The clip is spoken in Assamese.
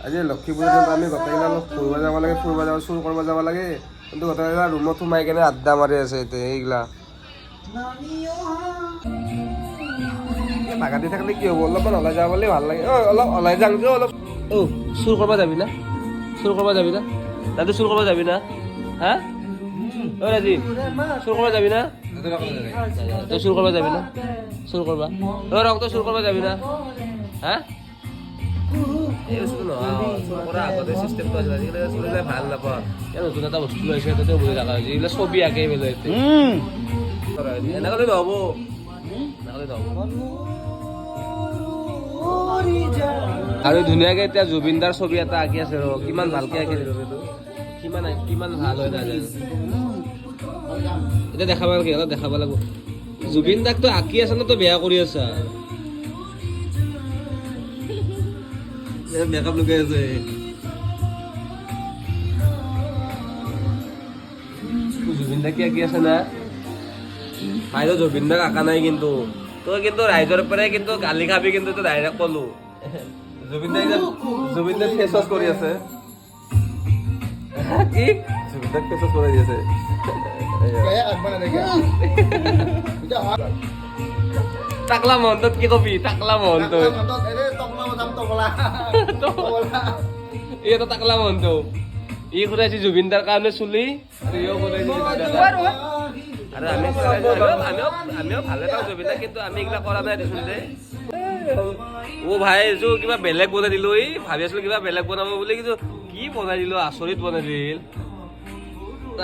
আজি লক্ষী পূজাত আমি গোটেইকেইটা ফুৰিব যাব লাগে, চুৰ কৰিব যাব লাগে, কিন্তু গোটেইকেইটা ৰুমত সোমাই কেনে আড্ডা মাৰি আছে এতিয়া এইগিলা। ভাগা দি থাকিলে কি হ'ব, অলপমান ওলাই যাব বুলি ভাল লাগে। অলপ ওলাই যাওঁ কিয় অলপ। চুৰ কৰিব যাবি না? চুৰ কৰিব যাবি না? দাদু চুৰ কৰিব যাবি না? হা ৰাজীৱ চুৰ কৰিব যাবি না? তই চুৰ কৰিব যাবি না? চুৰ কৰবা ৰং তই চুৰ কৰিব যাবি না? হা এই বস্তুটো নহয়, চুৰ কৰা আগতে চিষ্টেমটো আছিল, আজিকালি চুৰিলে ভাল নাপাওঁ। নতুন এটা বস্তু লৈছে তাতে বুজি থকা হৈছে, এইবিলাক ছবি আঁকে পেলাই এনেকৈ নহ'ব, এনেকৈ নহ'ব। আৰু ধুনীয়াকে এতিয়া জুবিন দাৰ ছবি এটা আঁকি আছে ৰ, কিমান ভালকে আঁকি দিলো এইটো, কিমান ভাল হয় নাজানো। এতিয়া দেখাব লাগে, অলপ দেখাব লাগিব। জুবিন দাকতো আঁকি আছা ন, তই বেয়া কৰি আছা। মেকআপ লগাই আছে। জুবিন দাক আঁকি আছে না? ভাইটো জুবিন দাক আঁকা নাই কিন্তু, তই কিন্তু ৰাইজৰ পৰাই কিন্তু গালি খাবি, কিন্তু তই ডাইৰেক্ট কলো। জুবিন দাক ফেচ ৱাছ কৰি আছে। কি জুবিন দাক ফেচ ৱাছ কৰি আছে। টাকলা মহন্তত কি কবি? টাকলা মহন্ত এইটো টাকলা মহন্ত ই ঘূৰাইছে জুবিন দাৰ কাৰণে চুলি, আৰু আমিও ভালে পাওঁ জুবিন দাক, কিন্তু আমি এইগিলা কৰা নাই দেচোন দে। ভাই এইযোৰ কিবা বেলেগ বনাই দিলো, ভাবি আছিলো কিবা বেলেগ বনাব বুলি, কিন্তু কি বনাই দিলো, আচৰিত বনাই দিল।